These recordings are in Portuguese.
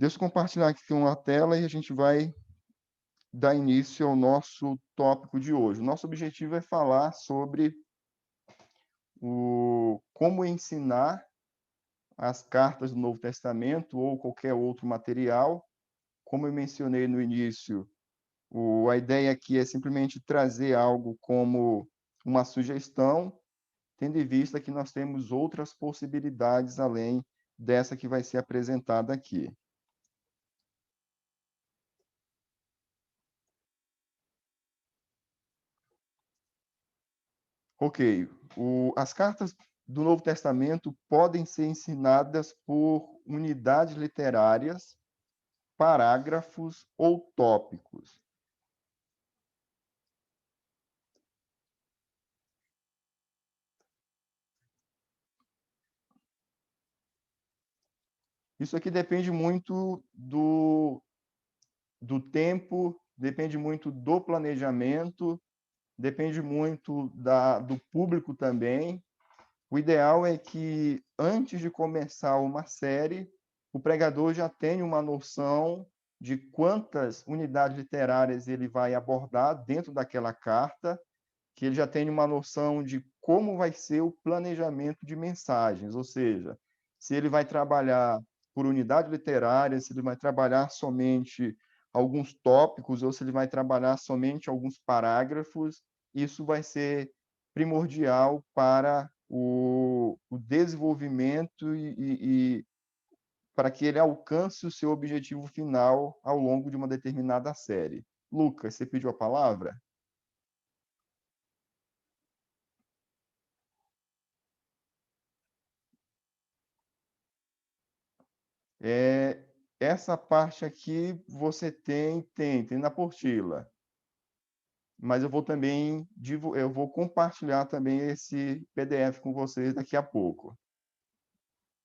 Deixa eu compartilhar aqui uma tela e a gente vai dar início ao nosso tópico de hoje. O nosso objetivo é falar sobre como ensinar as cartas do Novo Testamento ou qualquer outro material. Como eu mencionei no início, a ideia aqui é simplesmente trazer algo como uma sugestão, tendo em vista que nós temos outras possibilidades além dessa que vai ser apresentada aqui. Ok. As cartas do Novo Testamento podem ser ensinadas por unidades literárias, parágrafos ou tópicos. Isso aqui depende muito do tempo, depende muito do planejamento, depende muito do público também. O ideal é que, antes de começar uma série, o pregador já tenha uma noção de quantas unidades literárias ele vai abordar dentro daquela carta, que ele já tenha uma noção de como vai ser o planejamento de mensagens, ou seja, se ele vai trabalhar por unidade literária, se ele vai trabalhar somente alguns tópicos ou se ele vai trabalhar somente alguns parágrafos, isso vai ser primordial para o desenvolvimento e para que ele alcance o seu objetivo final ao longo de uma determinada série. Lucas, você pediu a palavra? É, essa parte aqui você tem na apostila, mas eu vou também eu vou compartilhar também esse PDF com vocês daqui a pouco.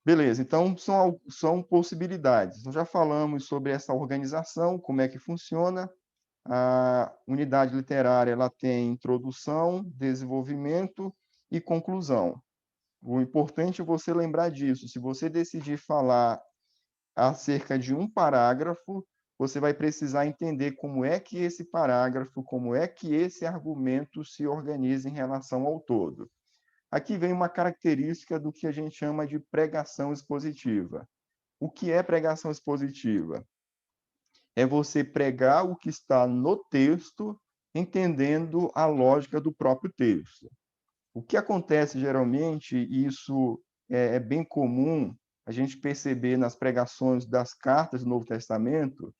Beleza, então são possibilidades. Nós já falamos sobre essa organização, como é que funciona. A unidade literária ela tem introdução, desenvolvimento e conclusão. O importante é você lembrar disso. Se você decidir falar acerca de um parágrafo, você vai precisar entender como é que esse parágrafo, como é que esse argumento se organiza em relação ao todo. Aqui vem uma característica do que a gente chama de pregação expositiva. O que é pregação expositiva? É você pregar o que está no texto, entendendo a lógica do próprio texto. O que acontece geralmente, e isso é bem comum a gente perceber nas pregações das cartas do Novo Testamento,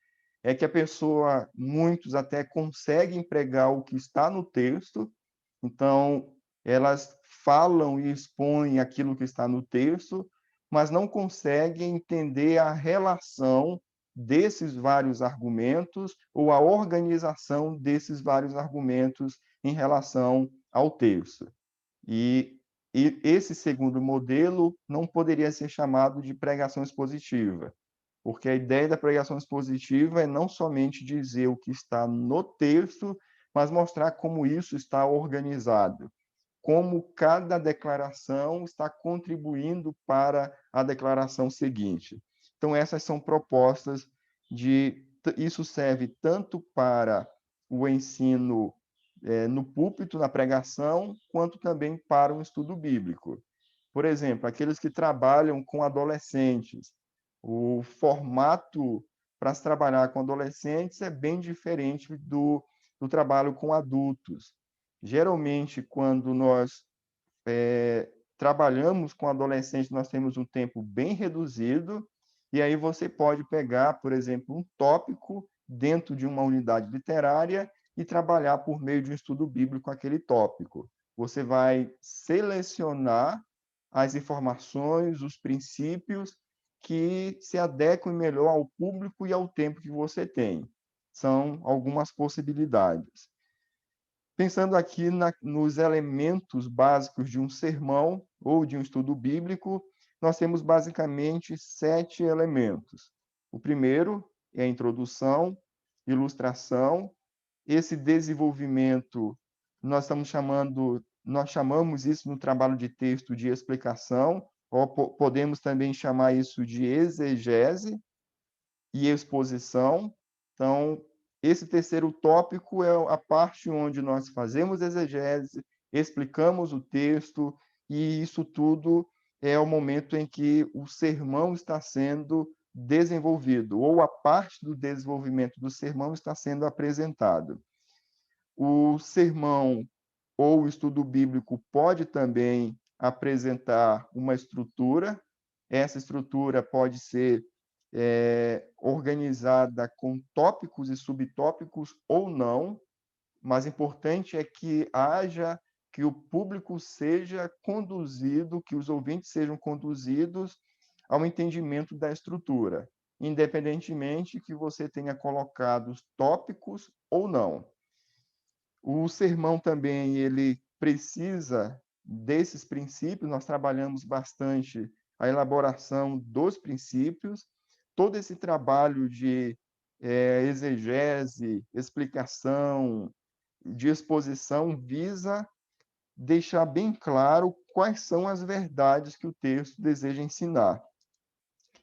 é que a pessoa, muitos até conseguem pregar o que está no texto, então elas falam e expõem aquilo que está no texto, mas não conseguem entender a relação desses vários argumentos ou a organização desses vários argumentos em relação ao texto. E, e esse segundo modelo não poderia ser chamado de pregação expositiva, porque a ideia da pregação expositiva é não somente dizer o que está no texto, mas mostrar como isso está organizado, como cada declaração está contribuindo para a declaração seguinte. Então, essas são propostas de. Isso serve tanto para o ensino no púlpito, na pregação, quanto também para o estudo bíblico. Por exemplo, aqueles que trabalham com adolescentes, o formato para se trabalhar com adolescentes é bem diferente do trabalho com adultos. Geralmente, quando nós trabalhamos com adolescentes, nós temos um tempo bem reduzido, e aí você pode pegar, por exemplo, um tópico dentro de uma unidade literária e trabalhar por meio de um estudo bíblico aquele tópico. Você vai selecionar as informações, os princípios que se adequem melhor ao público e ao tempo que você tem. São algumas possibilidades. Pensando aqui nos elementos básicos de um sermão ou de um estudo bíblico, nós temos basicamente 7 elementos. O primeiro é a introdução, ilustração. Esse desenvolvimento nós chamamos isso no trabalho de texto de explicação, ou podemos também chamar isso de exegese. e exposição. Então, esse terceiro tópico é a parte onde nós fazemos exegese, explicamos o texto, e isso tudo é o momento em que o sermão está sendo desenvolvido, ou a parte do desenvolvimento do sermão está sendo apresentado. O sermão ou o estudo bíblico pode também apresentar uma estrutura. Essa estrutura pode ser organizada com tópicos e subtópicos ou não, mas importante é que o público seja conduzido, que os ouvintes sejam conduzidos ao entendimento da estrutura, independentemente que você tenha colocado os tópicos ou não. O sermão também, ele precisa desses princípios, nós trabalhamos bastante a elaboração dos princípios, todo esse trabalho de exegese, explicação, de exposição, visa deixar bem claro quais são as verdades que o texto deseja ensinar.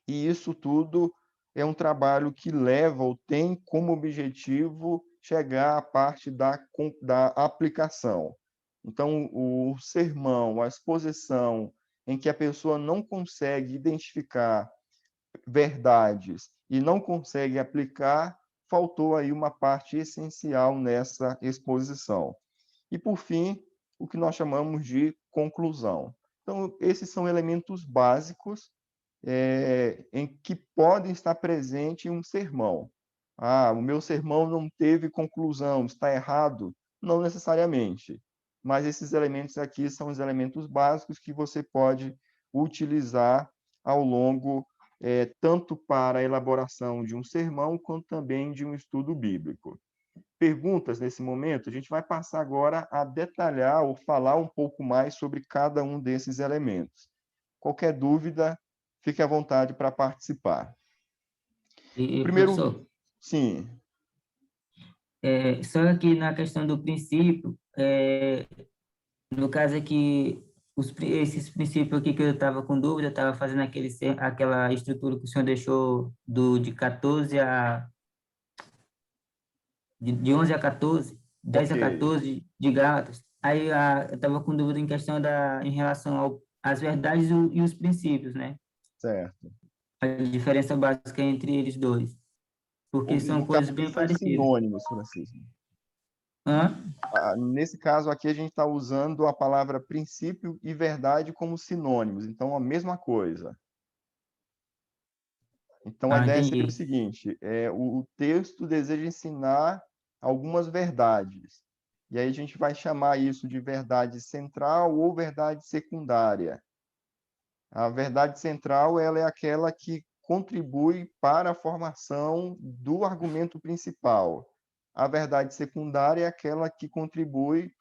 E isso tudo é um trabalho que leva ou tem como objetivo chegar à parte da aplicação. Então, o sermão, a exposição em que a pessoa não consegue identificar verdades e não consegue aplicar, faltou aí uma parte essencial nessa exposição. E, por fim, o que nós chamamos de conclusão. Então, esses são elementos básicos em que podem estar presentes em um sermão. Ah, o meu sermão não teve conclusão, está errado? Não necessariamente. Mas esses elementos aqui são os elementos básicos que você pode utilizar ao longo, tanto para a elaboração de um sermão, quanto também de um estudo bíblico. Perguntas nesse momento? A gente vai passar agora a detalhar ou falar um pouco mais sobre cada um desses elementos. Qualquer dúvida, fique à vontade para participar. O primeiro, Professor, sim, só aqui na questão do princípio, no caso aqui, esses princípios aqui que eu estava com dúvida, eu estava fazendo aquela estrutura que o senhor deixou de 14 de 11 a 14, 10 ok, a 14 de Gálatas. Aí eu estava com dúvida em questão em relação às verdades e os princípios, né? certo. A diferença básica entre eles dois, porque são No coisas caso, bem são parecidas. sinônimos, Francisco. Hã? Nesse caso aqui, a gente está usando a palavra princípio e verdade como sinônimos, então a mesma coisa. Então, a Ah, ideia seria o entendi. seguinte: o texto deseja ensinar algumas verdades. E aí a gente vai chamar isso de verdade central ou verdade secundária. A verdade central, ela é aquela que contribui para a formação do argumento principal. A verdade secundária é aquela que contribui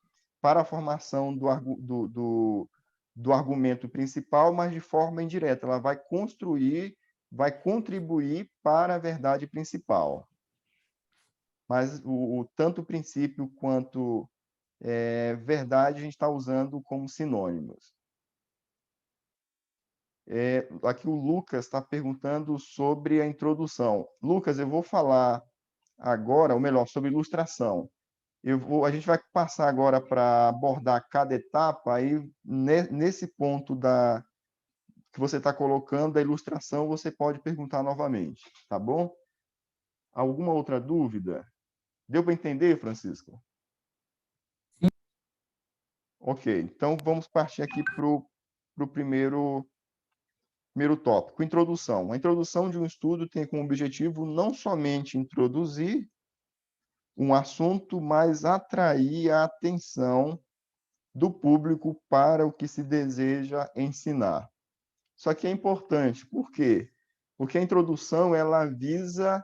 para a formação do argumento principal, mas de forma indireta. Ela vai construir, vai contribuir para a verdade principal. Mas tanto o princípio quanto verdade a gente está usando como sinônimos. Aqui o Lucas está perguntando sobre a introdução. Lucas, eu vou falar agora, ou melhor, sobre ilustração. A gente vai passar agora para abordar cada etapa, aí nesse ponto que você está colocando, da ilustração, você pode perguntar novamente, tá bom? Alguma outra dúvida? Deu para entender, Francisco? Ok, então vamos partir aqui para o primeiro tópico, introdução. A introdução de um estudo tem como objetivo não somente introduzir um assunto, mas atrair a atenção do público para o que se deseja ensinar. Só que é importante, por quê? Porque a introdução ela visa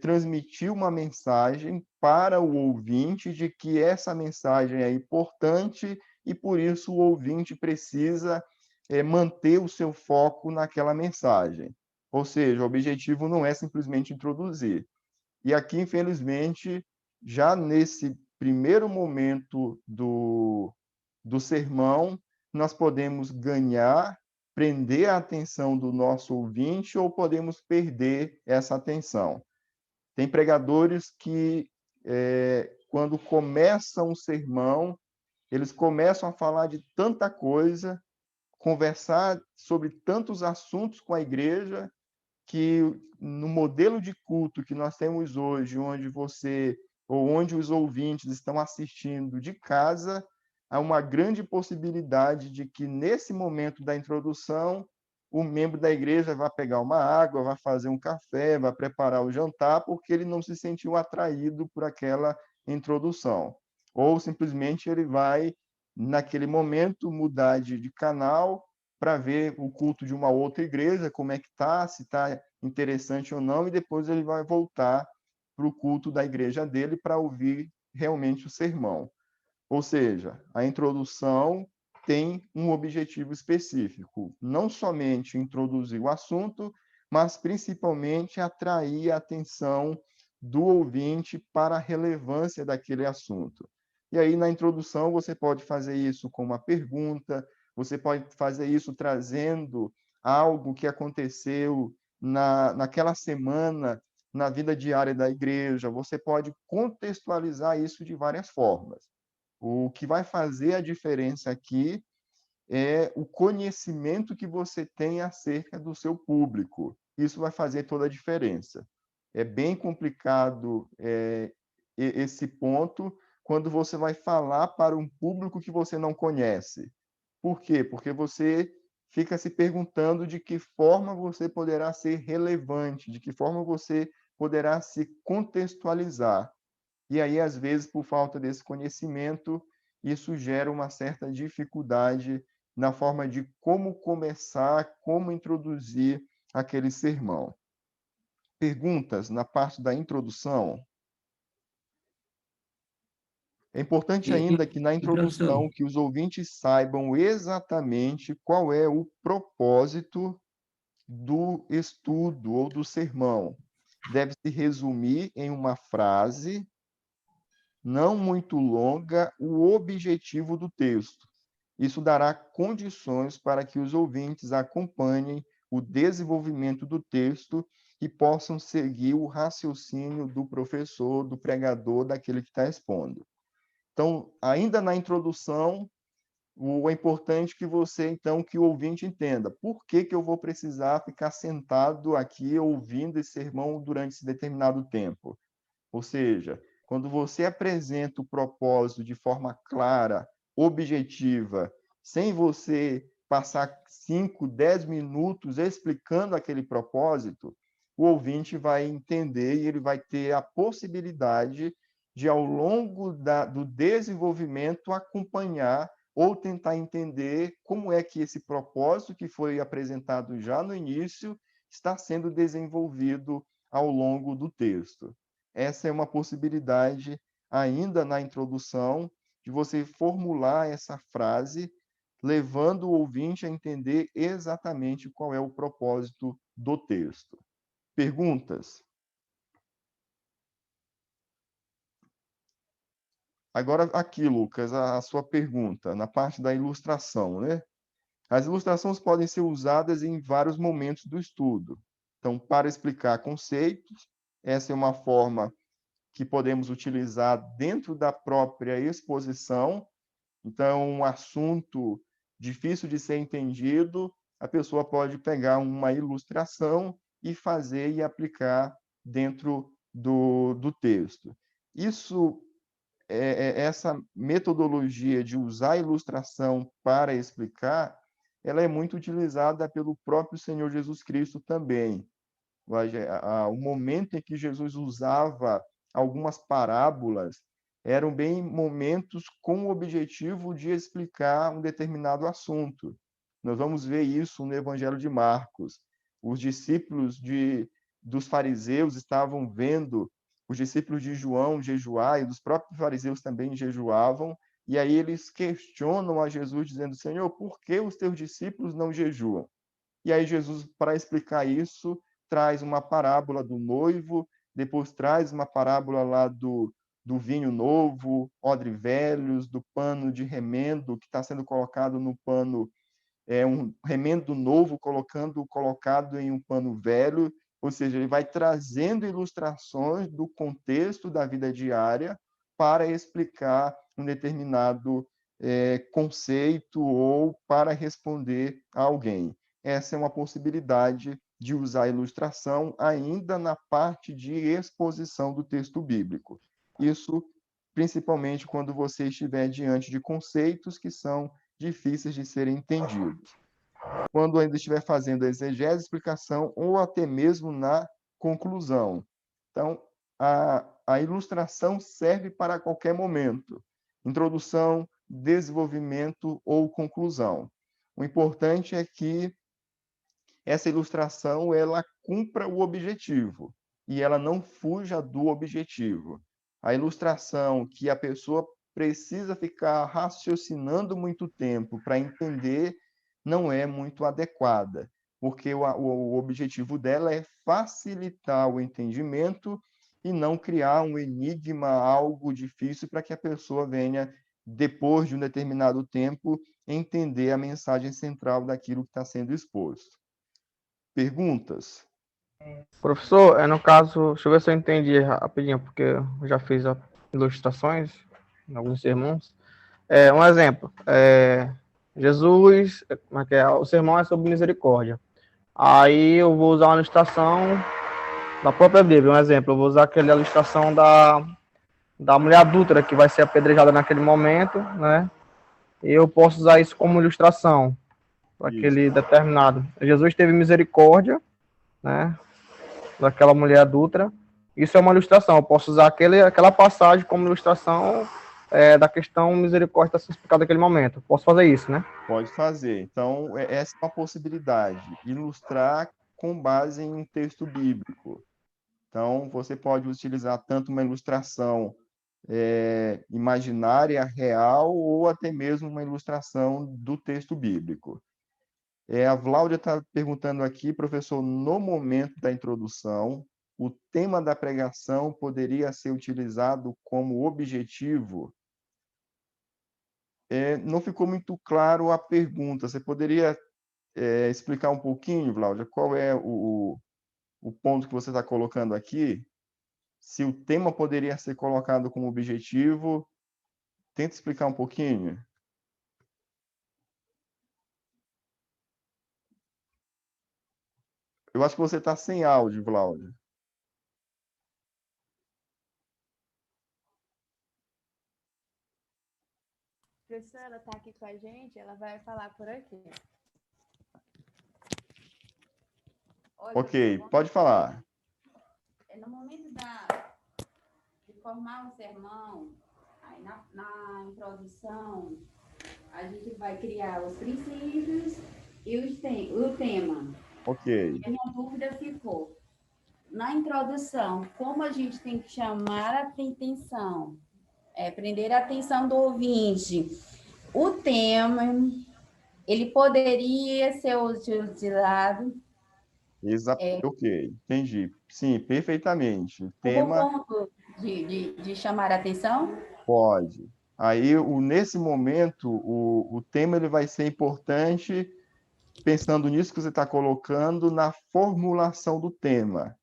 transmitir uma mensagem para o ouvinte de que essa mensagem é importante e, por isso, o ouvinte precisa manter o seu foco naquela mensagem. Ou seja, o objetivo não é simplesmente introduzir. E aqui, infelizmente, já nesse primeiro momento do sermão, nós podemos ganhar prender a atenção do nosso ouvinte ou podemos perder essa atenção. Tem pregadores que, quando começam o sermão, eles começam a falar de tanta coisa, conversar sobre tantos assuntos com a igreja, que no modelo de culto que nós temos hoje, onde você ou onde os ouvintes estão assistindo de casa, há uma grande possibilidade de que nesse momento da introdução, o membro da igreja vai pegar uma água, vai fazer um café, vai preparar o jantar, porque ele não se sentiu atraído por aquela introdução. Ou simplesmente ele vai, naquele momento, mudar de canal para ver o culto de uma outra igreja, como é que está, se está interessante ou não, e depois ele vai voltar para o culto da igreja dele para ouvir realmente o sermão. Ou seja, a introdução tem um objetivo específico, não somente introduzir o assunto, mas principalmente atrair a atenção do ouvinte para a relevância daquele assunto. E aí, na introdução, você pode fazer isso com uma pergunta, você pode fazer isso trazendo algo que aconteceu naquela semana na vida diária da igreja, você pode contextualizar isso de várias formas. O que vai fazer a diferença aqui é o conhecimento que você tem acerca do seu público. Isso vai fazer toda a diferença. É bem complicado esse ponto quando você vai falar para um público que você não conhece. Por quê? Porque você fica se perguntando de que forma você poderá ser relevante, de que forma você poderá se contextualizar. E aí, às vezes, por falta desse conhecimento, isso gera uma certa dificuldade na forma de como começar, como introduzir aquele sermão. Perguntas na parte da introdução? É importante ainda que na Professor, introdução que os ouvintes saibam exatamente qual é o propósito do estudo ou do sermão. Deve se resumir em uma frase não muito longa, o objetivo do texto. Isso dará condições para que os ouvintes acompanhem o desenvolvimento do texto e possam seguir o raciocínio do professor, do pregador, daquele que está expondo. Então, ainda na introdução, é importante que você, então, que o ouvinte entenda por que eu vou precisar ficar sentado aqui ouvindo esse sermão durante esse determinado tempo. Ou seja, quando você apresenta o propósito de forma clara, objetiva, sem você passar 5, 10 minutos explicando aquele propósito, o ouvinte vai entender e ele vai ter a possibilidade de, ao longo do desenvolvimento, acompanhar ou tentar entender como é que esse propósito que foi apresentado já no início está sendo desenvolvido ao longo do texto. Essa é uma possibilidade, ainda na introdução, de você formular essa frase, levando o ouvinte a entender exatamente qual é o propósito do texto. Perguntas? Agora, aqui, Lucas, a sua pergunta, na parte da ilustração, né? As ilustrações podem ser usadas em vários momentos do estudo. Então, para explicar conceitos, essa é uma forma que podemos utilizar dentro da própria exposição. Então, um assunto difícil de ser entendido, a pessoa pode pegar uma ilustração e fazer e aplicar dentro do texto. Isso, essa metodologia de usar a ilustração para explicar, ela é muito utilizada pelo próprio Senhor Jesus Cristo também. O momento em que Jesus usava algumas parábolas eram bem momentos com o objetivo de explicar um determinado assunto. Nós vamos ver isso no Evangelho de Marcos. Os discípulos dos fariseus estavam vendo os discípulos de João jejuar, e os próprios fariseus também jejuavam, e aí eles questionam a Jesus, dizendo: Senhor, por que os teus discípulos não jejuam? E aí Jesus, para explicar isso, traz uma parábola do noivo, depois traz uma parábola lá do vinho novo, odre velhos, do pano de remendo que está sendo colocado no pano um remendo novo colocado em um pano velho, ou seja, ele vai trazendo ilustrações do contexto da vida diária para explicar um determinado conceito ou para responder a alguém. Essa é uma possibilidade de usar a ilustração ainda na parte de exposição do texto bíblico. Isso principalmente quando você estiver diante de conceitos que são difíceis de serem entendidos. Quando ainda estiver fazendo a exegese, explicação ou até mesmo na conclusão. Então, a ilustração serve para qualquer momento. Introdução, desenvolvimento ou conclusão. O importante é que essa ilustração ela cumpra o objetivo e ela não fuja do objetivo. A ilustração que a pessoa precisa ficar raciocinando muito tempo para entender não é muito adequada, porque o objetivo dela é facilitar o entendimento e não criar um enigma, algo difícil para que a pessoa venha, depois de um determinado tempo, entender a mensagem central daquilo que está sendo exposto. Perguntas? Professor, no caso, deixa eu ver se eu entendi rapidinho, porque eu já fiz ilustrações em alguns sermões. Um exemplo, Jesus, como é que é? O sermão é sobre misericórdia. Aí eu vou usar uma ilustração da própria Bíblia, um exemplo. Eu vou usar aquela ilustração da mulher adúltera que vai ser apedrejada naquele momento, né? E eu posso usar isso como ilustração para aquele determinado. Jesus teve misericórdia, né? Daquela mulher adúltera. Isso é uma ilustração. Eu posso usar aquela passagem como ilustração da questão misericórdia está sendo explicada naquele momento. Posso fazer isso, né? Pode fazer. Então, essa é uma possibilidade. Ilustrar com base em um texto bíblico. Então, você pode utilizar tanto uma ilustração imaginária, real, ou até mesmo uma ilustração do texto bíblico. A Vláudia está perguntando aqui, professor, no momento da introdução, o tema da pregação poderia ser utilizado como objetivo? Não ficou muito claro a pergunta. Você poderia explicar um pouquinho, Vláudia, qual é o ponto que você está colocando aqui? Se o tema poderia ser colocado como objetivo, tenta explicar um pouquinho. Eu acho que você está sem áudio, Vláudia. A professora está aqui com a gente, ela vai falar por aqui. Olha, Ok, pode falar. No momento de formar um sermão, aí na introdução, a gente vai criar os princípios e o tema. Ok. A minha dúvida ficou, na introdução, como a gente tem que chamar a atenção, prender a atenção do ouvinte. O tema, ele poderia ser utilizado... Ok, entendi. Sim, perfeitamente. Como Tema ponto de chamar a atenção? pode. Aí, nesse momento, o tema ele vai ser importante, pensando nisso que você está colocando, na formulação do tema.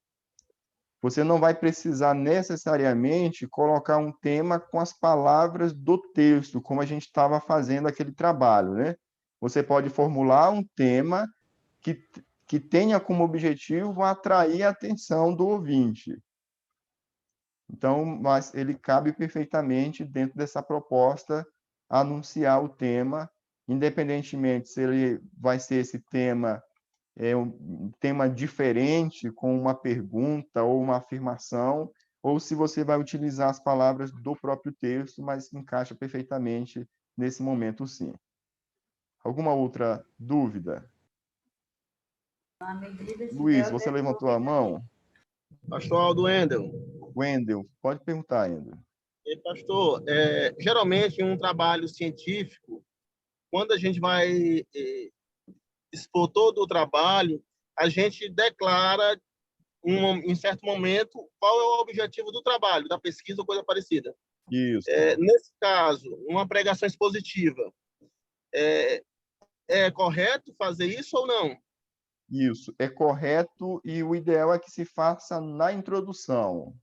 Você não vai precisar necessariamente colocar um tema com as palavras do texto, como a gente estava fazendo aquele trabalho, né? Você pode formular um tema que tenha como objetivo atrair a atenção do ouvinte. Então, mas ele cabe perfeitamente dentro dessa proposta anunciar o tema, independentemente se ele vai ser esse tema um tema diferente, com uma pergunta ou uma afirmação, ou se você vai utilizar as palavras do próprio texto, mas encaixa perfeitamente nesse momento, sim. Alguma outra dúvida? Luiz, você levantou a mão? Pastor Aldo Wendel. Wendel, pode perguntar ainda. Pastor, geralmente em um trabalho científico, quando a gente vai expor todo o trabalho, a gente declara em certo momento qual é o objetivo do trabalho, da pesquisa ou coisa parecida. Isso. Nesse caso, uma pregação expositiva, é correto fazer isso ou não? Isso, é correto e o ideal é que se faça na introdução.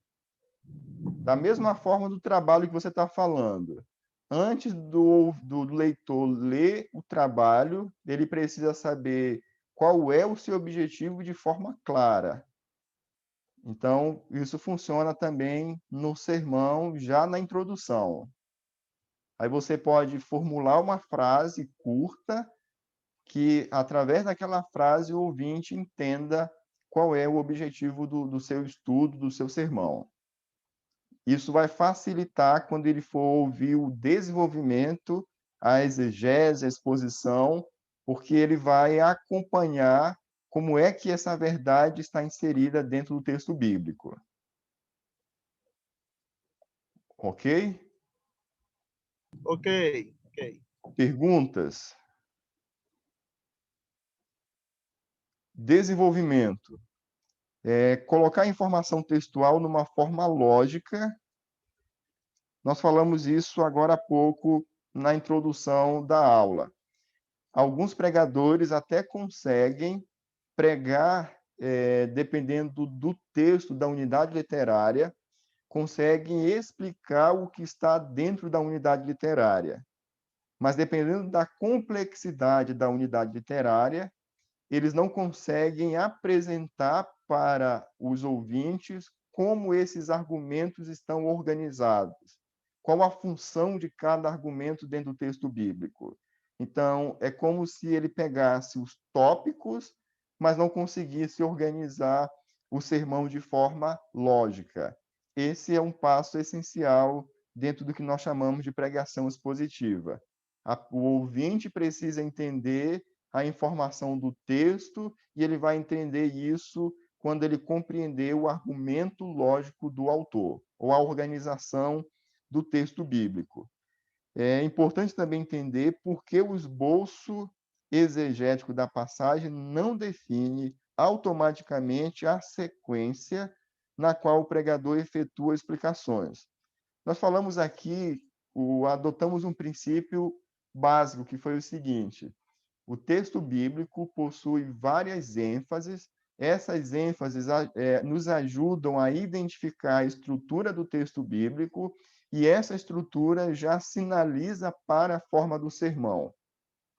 Da mesma forma do trabalho que você está falando. Antes do leitor ler o trabalho, ele precisa saber qual é o seu objetivo de forma clara. Então, isso funciona também no sermão, já na introdução. Aí você pode formular uma frase curta que, através daquela frase, o ouvinte entenda qual é o objetivo do seu estudo, do seu sermão. Isso vai facilitar quando ele for ouvir o desenvolvimento, a exegese, a exposição, porque ele vai acompanhar como é que essa verdade está inserida dentro do texto bíblico. Ok? Ok, ok. Perguntas? Desenvolvimento. Colocar informação textual numa forma lógica. Nós falamos isso agora há pouco na introdução da aula. Alguns pregadores até conseguem pregar, dependendo do texto da unidade literária, conseguem explicar o que está dentro da unidade literária. Mas, dependendo da complexidade da unidade literária, eles não conseguem apresentar para os ouvintes como esses argumentos estão organizados, qual a função de cada argumento dentro do texto bíblico. Então, é como se ele pegasse os tópicos, mas não conseguisse organizar o sermão de forma lógica. Esse é um passo essencial dentro do que nós chamamos de pregação expositiva. O ouvinte precisa entender a informação do texto e ele vai entender isso quando ele compreender o argumento lógico do autor, ou a organização do texto bíblico. É importante também entender por que o esboço exegético da passagem não define automaticamente a sequência na qual o pregador efetua explicações. Nós falamos aqui, adotamos um princípio básico, que foi o seguinte: o texto bíblico possui várias ênfases. Essas ênfases nos ajudam a identificar a estrutura do texto bíblico e essa estrutura já sinaliza para a forma do sermão.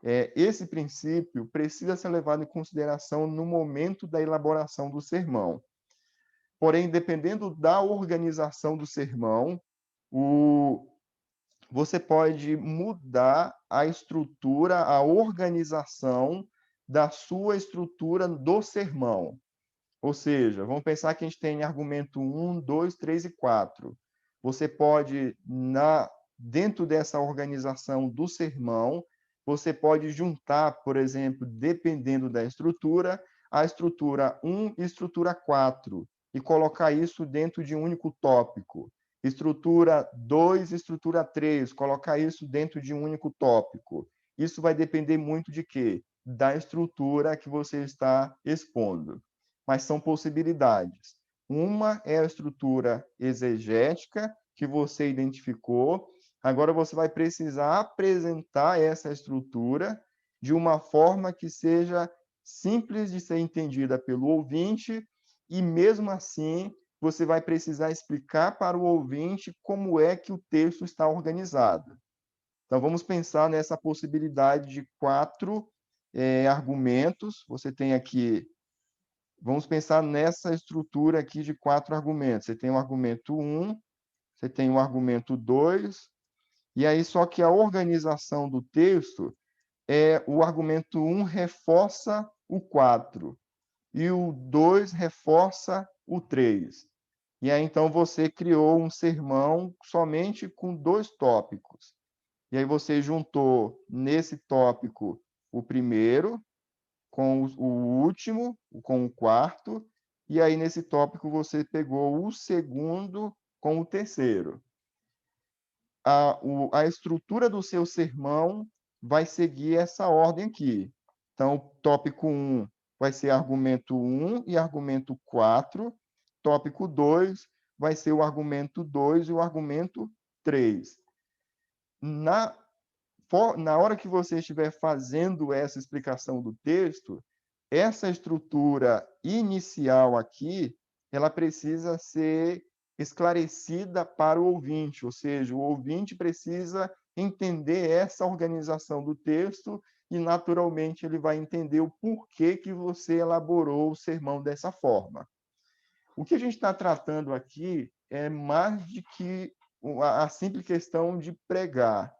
Esse princípio precisa ser levado em consideração no momento da elaboração do sermão. Porém, dependendo da organização do sermão, você pode mudar a estrutura, a organização da sua estrutura do sermão. Ou seja, vamos pensar que a gente tem argumento 1, 2, 3 e 4. Você pode, dentro dessa organização do sermão, você pode juntar, por exemplo, dependendo da estrutura, a estrutura 1 e estrutura 4, e colocar isso dentro de um único tópico. Estrutura 2, estrutura 3, colocar isso dentro de um único tópico. Isso vai depender muito de quê? Da estrutura que você está expondo. Mas são possibilidades. Uma é a estrutura exegética que você identificou. Agora você vai precisar apresentar essa estrutura de uma forma que seja simples de ser entendida pelo ouvinte e, mesmo assim, você vai precisar explicar para o ouvinte como é que o texto está organizado. Então, vamos pensar nessa possibilidade de 4 argumentos. Você tem aqui, vamos pensar nessa estrutura aqui de 4 argumentos. Você tem o argumento 1, você tem o argumento 2, e aí só que a organização do texto o argumento 1 reforça o 4, e o 2 reforça o 3. E aí, então, você criou um sermão somente com 2 tópicos. E aí você juntou nesse tópico o primeiro com o último, com o quarto, e aí nesse tópico você pegou o segundo com o terceiro. A estrutura do seu sermão vai seguir essa ordem aqui. Então, tópico 1 vai ser argumento 1 e argumento 4. Tópico 2 vai ser o argumento 2 e o argumento 3. Na na hora que você estiver fazendo essa explicação do texto, essa estrutura inicial aqui, ela precisa ser esclarecida para o ouvinte, ou seja, o ouvinte precisa entender essa organização do texto e, naturalmente, ele vai entender o porquê que você elaborou o sermão dessa forma. O que a gente está tratando aqui é mais de que a simples questão de pregar.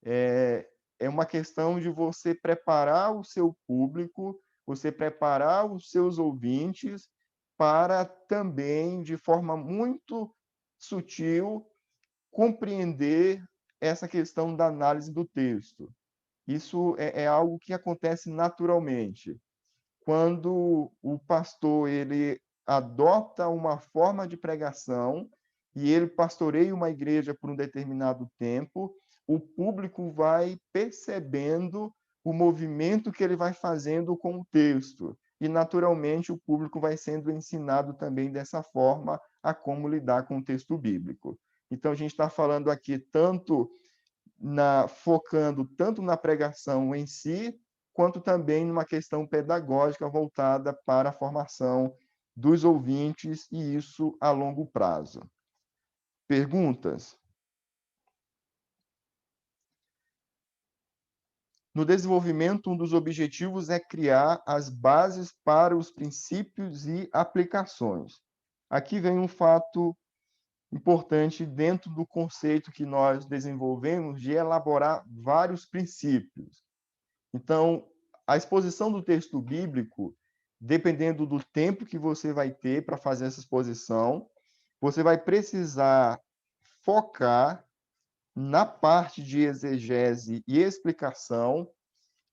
É uma questão de você preparar o seu público, você preparar os seus ouvintes para também, de forma muito sutil, compreender essa questão da análise do texto. Isso é algo que acontece naturalmente. Quando o pastor ele adota uma forma de pregação e ele pastoreia uma igreja por um determinado tempo, o público vai percebendo o movimento que ele vai fazendo com o texto. E, naturalmente, o público vai sendo ensinado também dessa forma a como lidar com o texto bíblico. Então, a gente está falando aqui focando tanto na pregação em si, quanto também numa questão pedagógica voltada para a formação dos ouvintes, e isso a longo prazo. Perguntas? No desenvolvimento, um dos objetivos é criar as bases para os princípios e aplicações. Aqui vem um fato importante dentro do conceito que nós desenvolvemos de elaborar vários princípios. Então, a exposição do texto bíblico, dependendo do tempo que você vai ter para fazer essa exposição, você vai precisar focar na parte de exegese e explicação,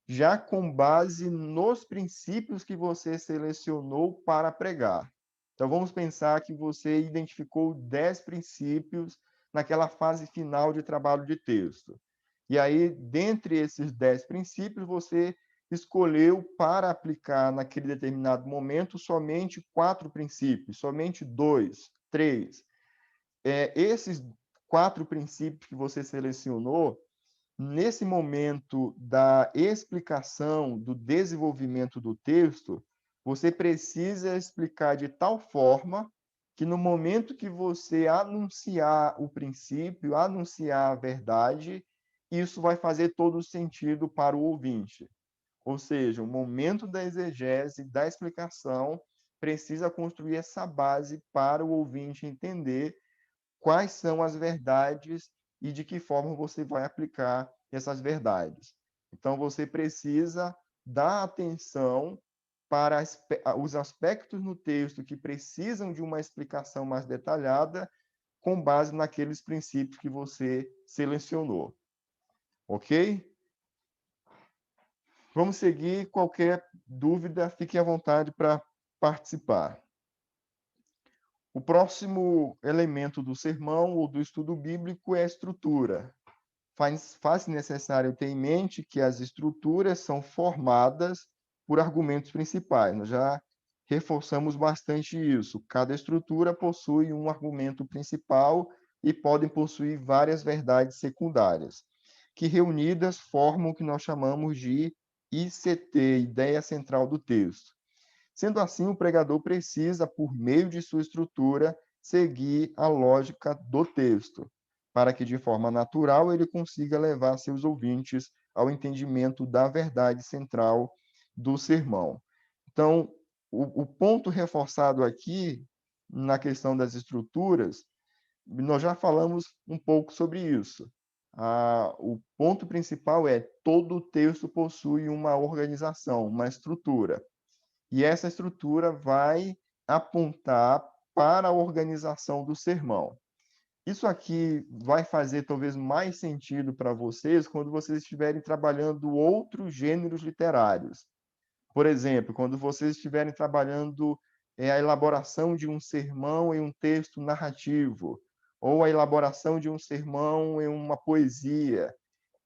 já com base nos princípios que você selecionou para pregar. Então, vamos pensar que você identificou 10 princípios naquela fase final de trabalho de texto. E aí, dentre esses 10 princípios, você escolheu para aplicar naquele determinado momento somente 4 princípios, somente 2, 3. Esses 4 princípios que você selecionou, nesse momento da explicação, do desenvolvimento do texto, você precisa explicar de tal forma que no momento que você anunciar o princípio, anunciar a verdade, isso vai fazer todo sentido para o ouvinte. Ou seja, o momento da exegese, da explicação, precisa construir essa base para o ouvinte entender quais são as verdades e de que forma você vai aplicar essas verdades. Então, você precisa dar atenção para os aspectos no texto que precisam de uma explicação mais detalhada, com base naqueles princípios que você selecionou. Ok? Vamos seguir. Qualquer dúvida, fique à vontade para participar. O próximo elemento do sermão ou do estudo bíblico é a estrutura. Faz necessário ter em mente que as estruturas são formadas por argumentos principais. Nós já reforçamos bastante isso. Cada estrutura possui um argumento principal e podem possuir várias verdades secundárias, que reunidas formam o que nós chamamos de ICT, ideia central do texto. Sendo assim, o pregador precisa, por meio de sua estrutura, seguir a lógica do texto, para que, de forma natural, ele consiga levar seus ouvintes ao entendimento da verdade central do sermão. Então, o ponto reforçado aqui, na questão das estruturas, nós já falamos um pouco sobre isso. O ponto principal é todo texto possui uma organização, uma estrutura. E essa estrutura vai apontar para a organização do sermão. Isso aqui vai fazer talvez mais sentido para vocês quando vocês estiverem trabalhando outros gêneros literários. Por exemplo, quando vocês estiverem trabalhando a elaboração de um sermão em um texto narrativo, ou a elaboração de um sermão em uma poesia,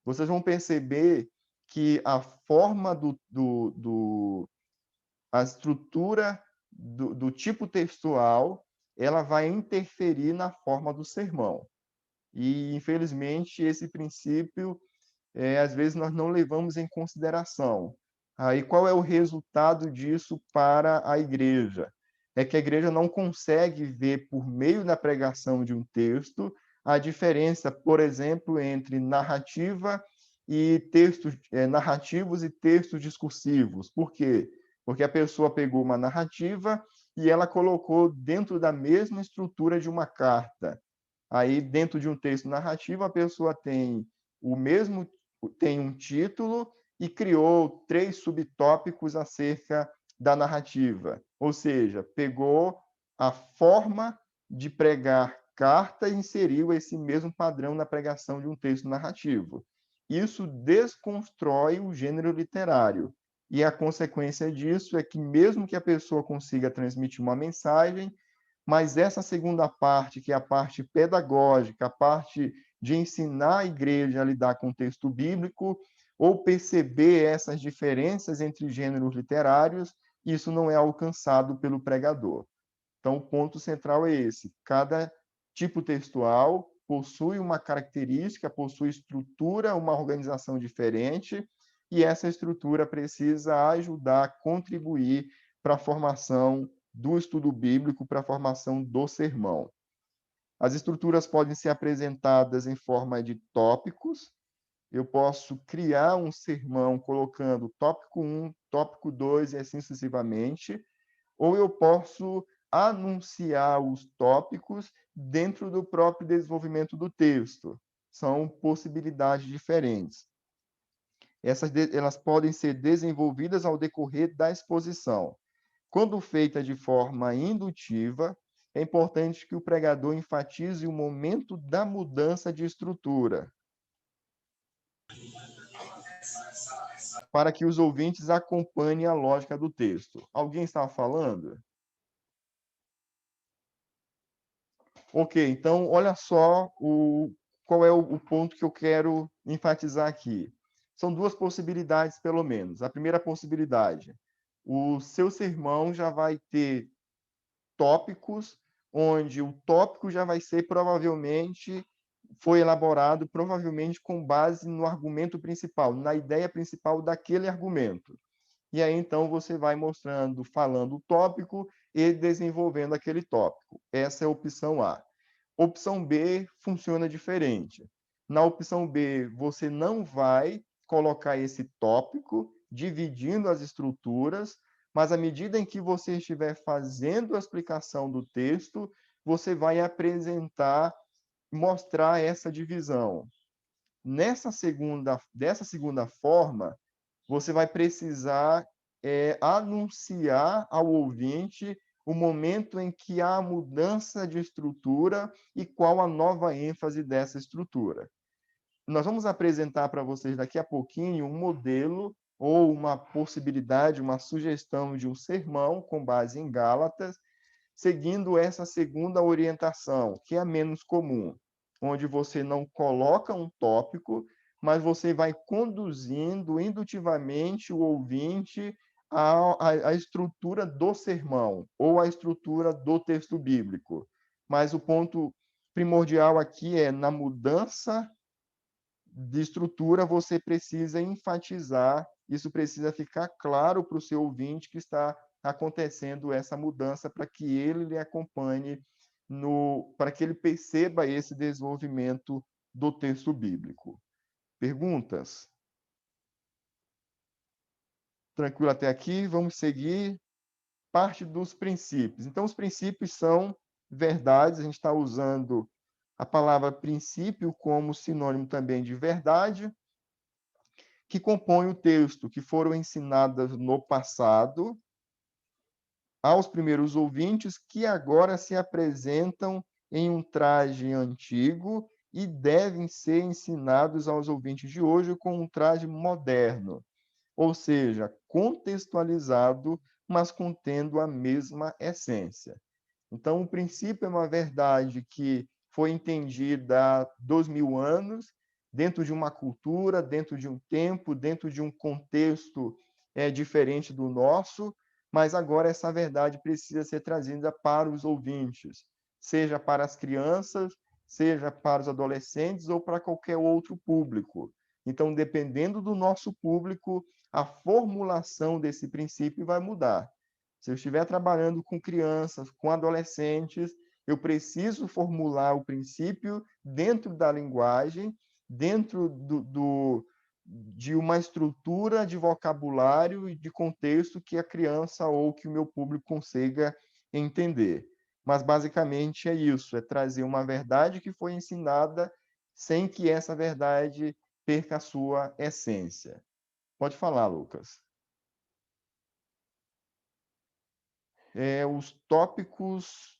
vocês vão perceber que a forma a estrutura do tipo textual, ela vai interferir na forma do sermão. E, infelizmente, esse princípio às vezes nós não levamos em consideração. Aí qual é o resultado disso para a igreja? É que a igreja não consegue ver, por meio da pregação de um texto, a diferença, por exemplo, entre narrativa e textos narrativos e textos discursivos. Por quê? Porque a pessoa pegou uma narrativa e ela colocou dentro da mesma estrutura de uma carta. Aí, dentro de um texto narrativo, a pessoa tem o mesmo, tem um título e criou 3 subtópicos acerca da narrativa. Ou seja, pegou a forma de pregar carta e inseriu esse mesmo padrão na pregação de um texto narrativo. Isso desconstrói o gênero literário. E a consequência disso é que, mesmo que a pessoa consiga transmitir uma mensagem, mas essa segunda parte, que é a parte pedagógica, a parte de ensinar a igreja a lidar com o texto bíblico, ou perceber essas diferenças entre gêneros literários, isso não é alcançado pelo pregador. Então, o ponto central é esse: cada tipo textual possui uma característica, possui estrutura, uma organização diferente, e essa estrutura precisa ajudar, contribuir para a formação do estudo bíblico, para a formação do sermão. As estruturas podem ser apresentadas em forma de tópicos. Eu posso criar um sermão colocando tópico 1, tópico 2 e assim sucessivamente, ou eu posso anunciar os tópicos dentro do próprio desenvolvimento do texto. São possibilidades diferentes. Elas podem ser desenvolvidas ao decorrer da exposição. Quando feita de forma indutiva, é importante que o pregador enfatize o momento da mudança de estrutura, para que os ouvintes acompanhem a lógica do texto. Alguém estava falando? Ok, então olha só qual é o ponto que eu quero enfatizar aqui. São 2 possibilidades, pelo menos. A primeira possibilidade: o seu sermão já vai ter tópicos, onde o tópico já vai ser foi elaborado provavelmente com base no argumento principal, na ideia principal daquele argumento. E aí, então, você vai mostrando, falando o tópico e desenvolvendo aquele tópico. Essa é a opção A. Opção B funciona diferente. Na opção B, você não vai colocar esse tópico, dividindo as estruturas, mas à medida em que você estiver fazendo a explicação do texto, você vai apresentar, mostrar essa divisão. Dessa segunda forma, você vai precisar anunciar ao ouvinte o momento em que há mudança de estrutura e qual a nova ênfase dessa estrutura. Nós vamos apresentar para vocês daqui a pouquinho um modelo ou uma possibilidade, uma sugestão de um sermão com base em Gálatas, seguindo essa segunda orientação, que é a menos comum, onde você não coloca um tópico, mas você vai conduzindo indutivamente o ouvinte à estrutura do sermão ou à estrutura do texto bíblico. Mas o ponto primordial aqui é, na mudança de estrutura, você precisa enfatizar, isso precisa ficar claro para o seu ouvinte que está acontecendo essa mudança, para que ele lhe acompanhe, para que ele perceba esse desenvolvimento do texto bíblico. Perguntas? Tranquilo até aqui? Vamos seguir parte dos princípios. Então, os princípios são verdades, a gente está usando a palavra princípio como sinônimo também de verdade, que compõem o texto, que foram ensinadas no passado aos primeiros ouvintes, que agora se apresentam em um traje antigo e devem ser ensinados aos ouvintes de hoje com um traje moderno, ou seja, contextualizado, mas contendo a mesma essência. Então, o princípio é uma verdade que foi entendida há 2000 anos, dentro de uma cultura, dentro de um tempo, dentro de um contexto diferente do nosso, mas agora essa verdade precisa ser trazida para os ouvintes, seja para as crianças, seja para os adolescentes ou para qualquer outro público. Então, dependendo do nosso público, a formulação desse princípio vai mudar. Se eu estiver trabalhando com crianças, com adolescentes, eu preciso formular o princípio dentro da linguagem, dentro de uma estrutura de vocabulário e de contexto que a criança ou que o meu público consiga entender. Mas, basicamente, é isso, é trazer uma verdade que foi ensinada sem que essa verdade perca a sua essência. Pode falar, Lucas. Os tópicos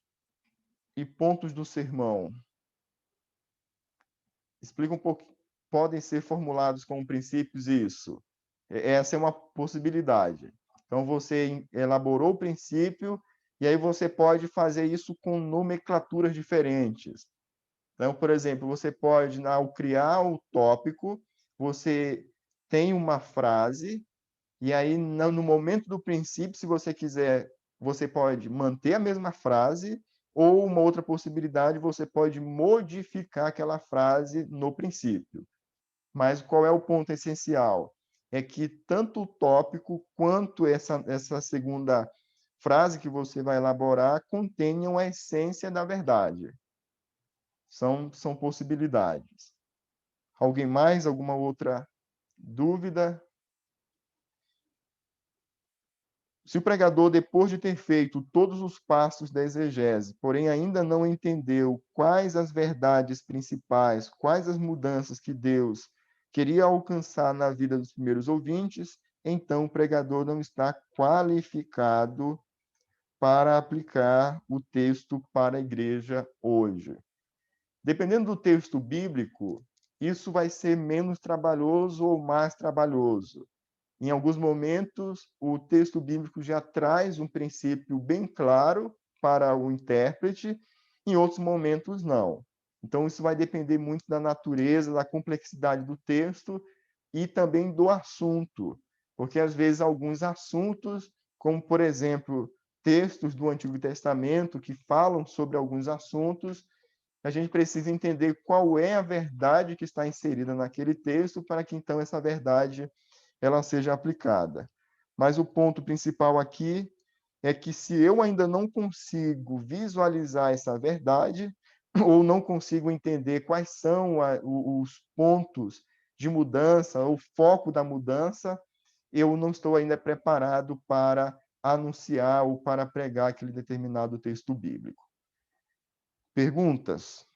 e pontos do sermão. Explica um pouco. Podem ser formulados como princípios isso. Essa é uma possibilidade. Então, você elaborou o princípio e aí você pode fazer isso com nomenclaturas diferentes. Então, por exemplo, você pode, ao criar o tópico, você tem uma frase, e aí, no momento do princípio, se você quiser, você pode manter a mesma frase, ou uma outra possibilidade, você pode modificar aquela frase no princípio. Mas qual é o ponto essencial? É que tanto o tópico quanto essa segunda frase que você vai elaborar contenham a essência da verdade. São possibilidades. Alguém mais? Alguma outra dúvida? Se o pregador, depois de ter feito todos os passos da exegese, porém ainda não entendeu quais as verdades principais, quais as mudanças que Deus queria alcançar na vida dos primeiros ouvintes, então o pregador não está qualificado para aplicar o texto para a igreja hoje. Dependendo do texto bíblico, isso vai ser menos trabalhoso ou mais trabalhoso. Em alguns momentos, o texto bíblico já traz um princípio bem claro para o intérprete, em outros momentos, não. Então, isso vai depender muito da natureza, da complexidade do texto e também do assunto, porque, às vezes, alguns assuntos, como, por exemplo, textos do Antigo Testamento que falam sobre alguns assuntos, a gente precisa entender qual é a verdade que está inserida naquele texto para que, então, essa verdade ela seja aplicada. Mas o ponto principal aqui é que se eu ainda não consigo visualizar essa verdade, ou não consigo entender quais são os pontos de mudança, o foco da mudança, eu não estou ainda preparado para anunciar ou para pregar aquele determinado texto bíblico. Perguntas?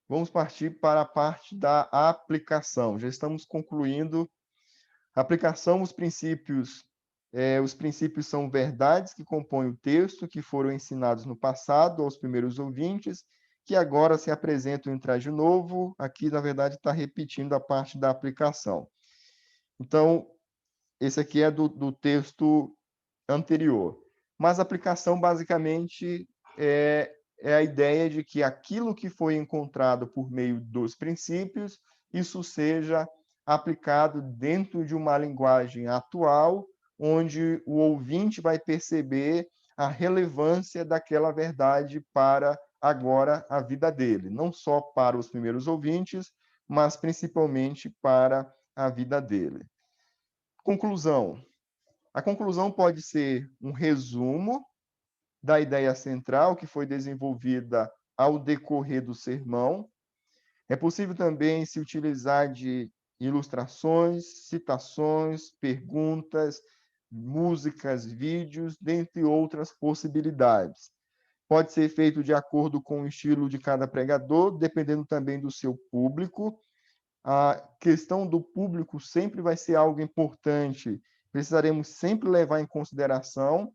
Vamos partir para a parte da aplicação. Já estamos concluindo. Aplicação, os princípios são verdades que compõem o texto, que foram ensinados no passado aos primeiros ouvintes, que agora se apresentam em traje novo. Aqui, na verdade, está repetindo a parte da aplicação. Então, esse aqui é do texto anterior. Mas a aplicação, basicamente, é a ideia de que aquilo que foi encontrado por meio dos princípios, isso seja aplicado dentro de uma linguagem atual, onde o ouvinte vai perceber a relevância daquela verdade para agora a vida dele, não só para os primeiros ouvintes, mas principalmente para a vida dele. Conclusão. A conclusão pode ser um resumo da ideia central que foi desenvolvida ao decorrer do sermão. É possível também se utilizar de ilustrações, citações, perguntas, músicas, vídeos, dentre outras possibilidades. Pode ser feito de acordo com o estilo de cada pregador, dependendo também do seu público. A questão do público sempre vai ser algo importante. Precisaremos sempre levar em consideração.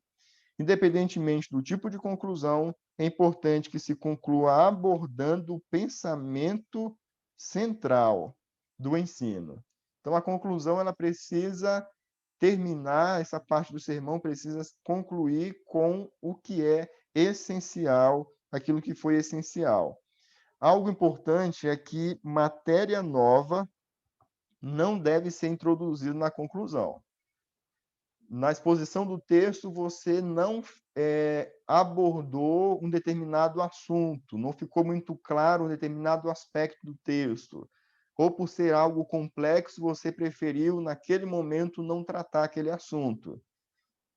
Independentemente do tipo de conclusão, é importante que se conclua abordando o pensamento central do ensino. Então, a conclusão ela precisa terminar, essa parte do sermão precisa concluir com o que é essencial, aquilo que foi essencial. Algo importante é que matéria nova não deve ser introduzida na conclusão. na exposição do texto, você não abordou um determinado assunto, não ficou muito claro um determinado aspecto do texto, ou por ser algo complexo, você preferiu, naquele momento, não tratar aquele assunto.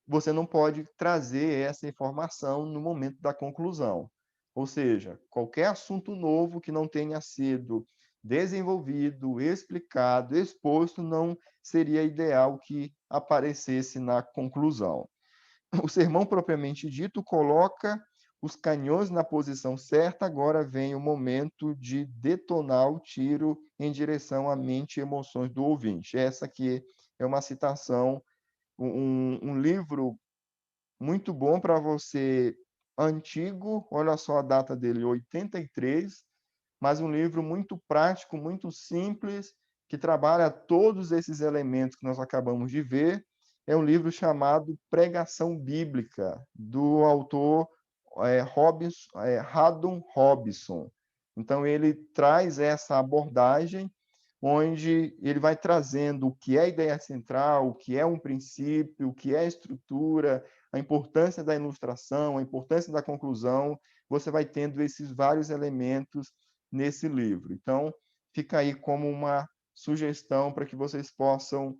Você não pode trazer essa informação no momento da conclusão. Ou seja, qualquer assunto novo que não tenha sido desenvolvido, explicado, exposto, não seria ideal que aparecesse na conclusão. O sermão propriamente dito coloca os canhões na posição certa, agora vem o momento de detonar o tiro em direção à mente e emoções do ouvinte. Essa aqui é uma citação, um livro muito bom para você, antigo, olha só a data dele, 83, mas um livro muito prático, muito simples, que trabalha todos esses elementos que nós acabamos de ver. É um livro chamado Pregação Bíblica, do autor Haddon Robinson. Então, ele traz essa abordagem, onde ele vai trazendo o que é ideia central, o que é um princípio, o que é estrutura, a importância da ilustração, a importância da conclusão. Você vai tendo esses vários elementos nesse livro. Então, fica aí como uma sugestão para que vocês possam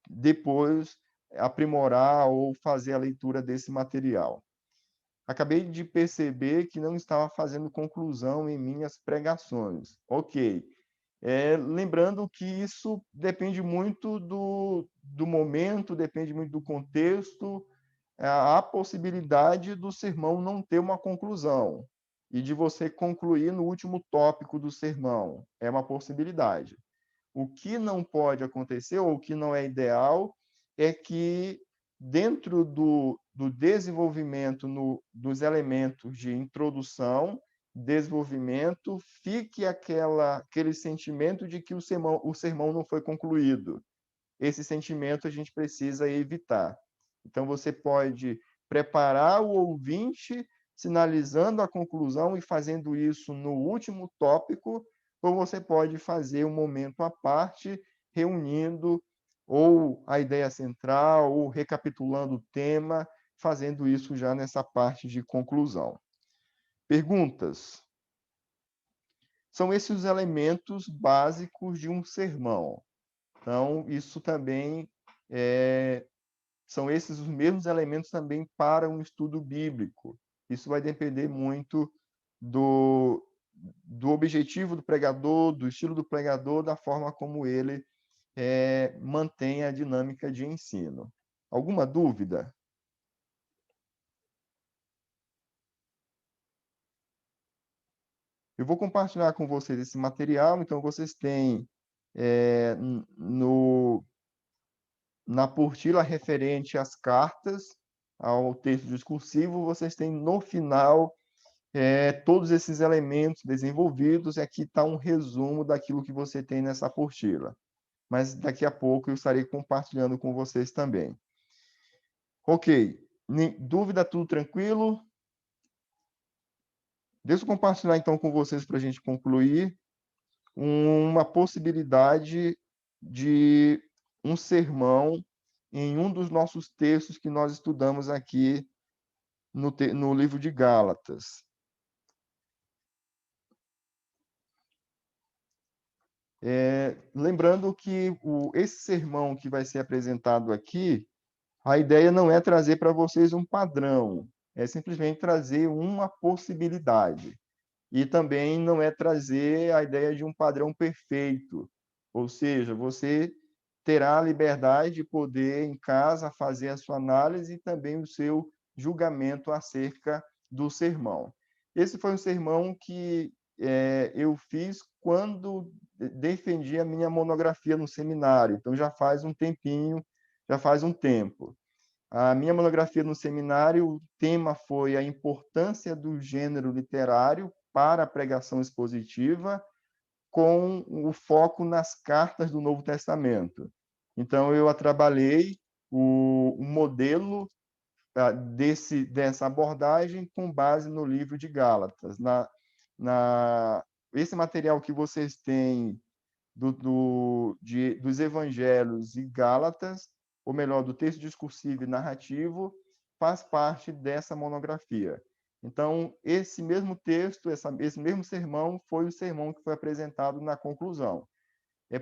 depois aprimorar ou fazer a leitura desse material. Acabei de perceber que não estava fazendo conclusão em minhas pregações. Ok. Lembrando que isso depende muito do momento, depende muito do contexto, há a possibilidade do sermão não ter uma conclusão e de você concluir no último tópico do sermão. É uma possibilidade. O que não pode acontecer, ou o que não é ideal, é que dentro do desenvolvimento dos elementos de introdução, desenvolvimento, fique aquele sentimento de que o sermão não foi concluído. Esse sentimento a gente precisa evitar. Então, você pode preparar o ouvinte, sinalizando a conclusão e fazendo isso no último tópico, ou você pode fazer um momento à parte, reunindo ou a ideia central, ou recapitulando o tema, fazendo isso já nessa parte de conclusão. Perguntas? São esses os elementos básicos de um sermão. Então, isso também são esses os mesmos elementos também para um estudo bíblico. Isso vai depender muito do objetivo do pregador, do estilo do pregador, da forma como ele mantém a dinâmica de ensino. Alguma dúvida? Eu vou compartilhar com vocês esse material, então vocês têm na apostila referente às cartas, ao texto discursivo, vocês têm no final todos esses elementos desenvolvidos, e aqui está um resumo daquilo que você tem nessa apostila. Mas daqui a pouco eu estarei compartilhando com vocês também. Ok. Dúvida, tudo tranquilo? Deixa eu compartilhar então com vocês para a gente concluir uma possibilidade de um sermão em um dos nossos textos que nós estudamos aqui no livro de Gálatas. Lembrando que esse sermão que vai ser apresentado aqui, a ideia não é trazer para vocês um padrão, é simplesmente trazer uma possibilidade. E também não é trazer a ideia de um padrão perfeito, ou seja, você terá a liberdade de poder, em casa, fazer a sua análise e também o seu julgamento acerca do sermão. Esse foi um sermão que eu fiz quando defendi a minha monografia no seminário, então já faz um tempinho, já faz um tempo. A minha monografia no seminário, o tema foi a importância do gênero literário para a pregação expositiva, com o foco nas cartas do Novo Testamento. Então, eu trabalhei o modelo dessa abordagem com base no livro de Gálatas. Esse material que vocês têm dos evangelhos e Gálatas ou melhor, do texto discursivo e narrativo, faz parte dessa monografia. Então, esse mesmo texto, esse mesmo sermão, foi o sermão que foi apresentado na conclusão.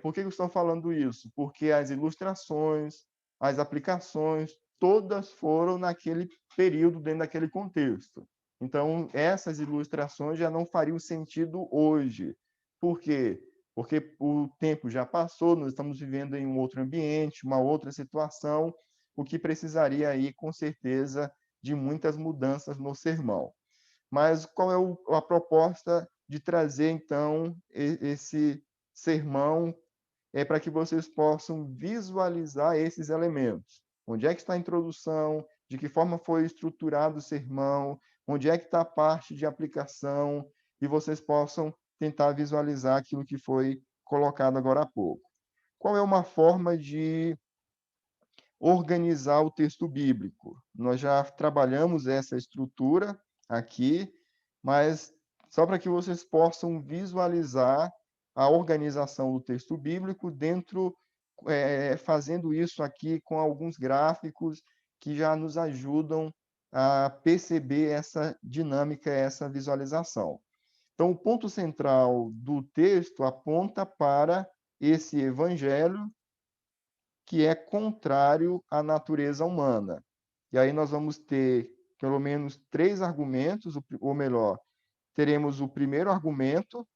Por que eu estou falando isso? Porque as ilustrações, as aplicações, todas foram naquele período, dentro daquele contexto. Então, essas ilustrações já não fariam sentido hoje. Por quê? Porque o tempo já passou, nós estamos vivendo em um outro ambiente, uma outra situação, o que precisaria aí, com certeza, de muitas mudanças no sermão. Mas qual é a proposta de trazer, então, esse sermão para que vocês possam visualizar esses elementos? Onde é que está a introdução? De que forma foi estruturado o sermão? Onde é que está a parte de aplicação? E vocês possam tentar visualizar aquilo que foi colocado agora há pouco. Qual é uma forma de organizar o texto bíblico? Nós já trabalhamos essa estrutura aqui, mas só para que vocês possam visualizar a organização do texto bíblico dentro, fazendo isso aqui com alguns gráficos que já nos ajudam a perceber essa dinâmica, essa visualização. Então, o ponto central do texto aponta para esse evangelho que é contrário à natureza humana. E aí nós vamos ter pelo menos 3 argumentos, ou melhor, teremos o primeiro argumento,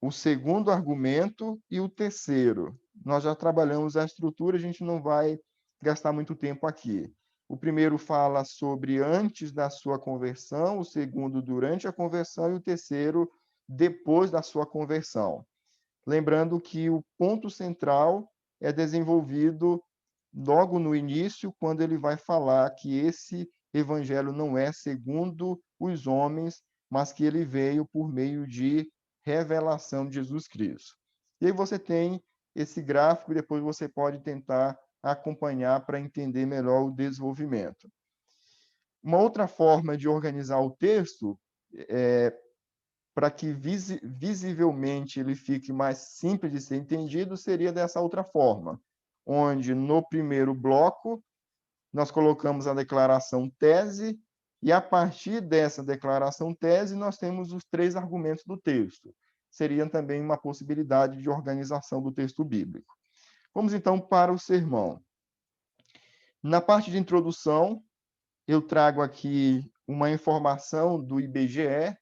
o segundo argumento e o terceiro. Nós já trabalhamos a estrutura, a gente não vai gastar muito tempo aqui. O primeiro fala sobre antes da sua conversão, o segundo durante a conversão e o terceiro depois da sua conversão. Lembrando que o ponto central é desenvolvido logo no início, quando ele vai falar que esse evangelho não é segundo os homens, mas que ele veio por meio de revelação de Jesus Cristo. E aí você tem esse gráfico e depois você pode tentar acompanhar para entender melhor o desenvolvimento. Uma outra forma de organizar o texto para que visivelmente ele fique mais simples de ser entendido, seria dessa outra forma, onde no primeiro bloco nós colocamos a declaração tese, e a partir dessa declaração tese nós temos os 3 argumentos do texto. Seria também uma possibilidade de organização do texto bíblico. Vamos então para o sermão. Na parte de introdução, eu trago aqui uma informação do IBGE.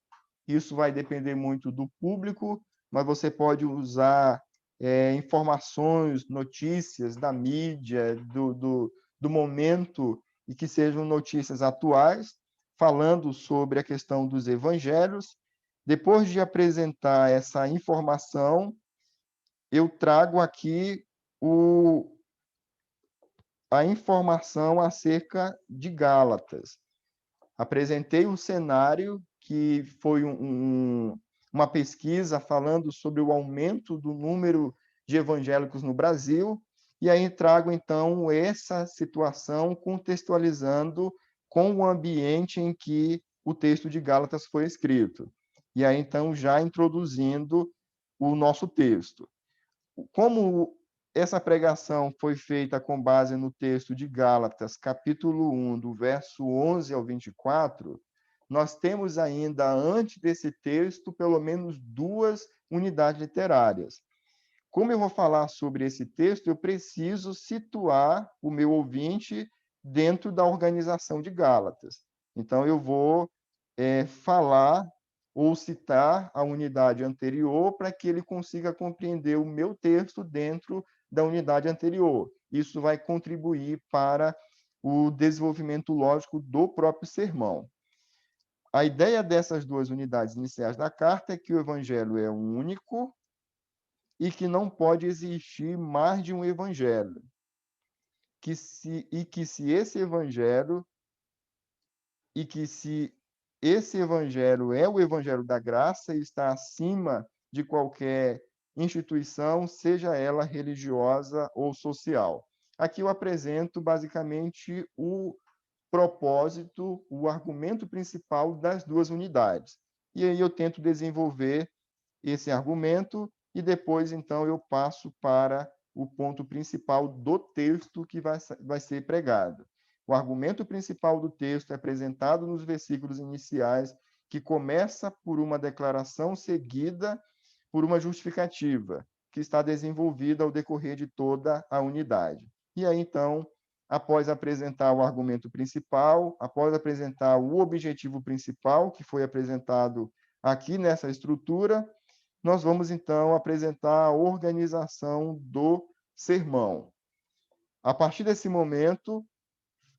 Isso vai depender muito do público, mas você pode usar informações, notícias da mídia, do momento, e que sejam notícias atuais, falando sobre a questão dos evangelhos. Depois de apresentar essa informação, eu trago aqui a informação acerca de Gálatas. Apresentei o cenário, que foi uma pesquisa falando sobre o aumento do número de evangélicos no Brasil, e aí trago, então, essa situação contextualizando com o ambiente em que o texto de Gálatas foi escrito. E aí, então, já introduzindo o nosso texto. Como essa pregação foi feita com base no texto de Gálatas, capítulo 1, do verso 11 ao 24, nós temos ainda, antes desse texto, pelo menos 2 unidades literárias. Como eu vou falar sobre esse texto, eu preciso situar o meu ouvinte dentro da organização de Gálatas. Então, eu vou falar ou citar a unidade anterior para que ele consiga compreender o meu texto dentro da unidade anterior. Isso vai contribuir para o desenvolvimento lógico do próprio sermão. A ideia dessas 2 unidades iniciais da carta é que o evangelho é único e que não pode existir mais de um evangelho. Que se esse evangelho é o evangelho da graça e está acima de qualquer instituição, seja ela religiosa ou social. Aqui eu apresento basicamente o propósito, o argumento principal das 2 unidades. E aí eu tento desenvolver esse argumento e depois, então, eu passo para o ponto principal do texto que vai ser pregado. O argumento principal do texto é apresentado nos versículos iniciais, que começa por uma declaração seguida por uma justificativa, que está desenvolvida ao decorrer de toda a unidade. E aí, então, após apresentar o argumento principal, após apresentar o objetivo principal, que foi apresentado aqui nessa estrutura, nós vamos, então, apresentar a organização do sermão. A partir desse momento,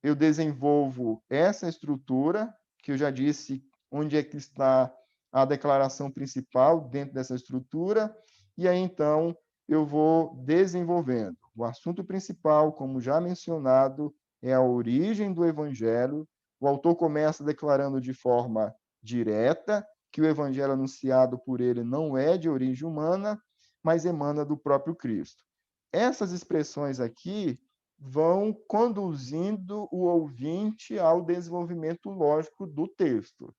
eu desenvolvo essa estrutura, que eu já disse onde é que está a declaração principal dentro dessa estrutura, e aí, então, eu vou desenvolvendo. O assunto principal, como já mencionado, é a origem do evangelho. O autor começa declarando de forma direta que o evangelho anunciado por ele não é de origem humana, mas emana do próprio Cristo. Essas expressões aqui vão conduzindo o ouvinte ao desenvolvimento lógico do texto.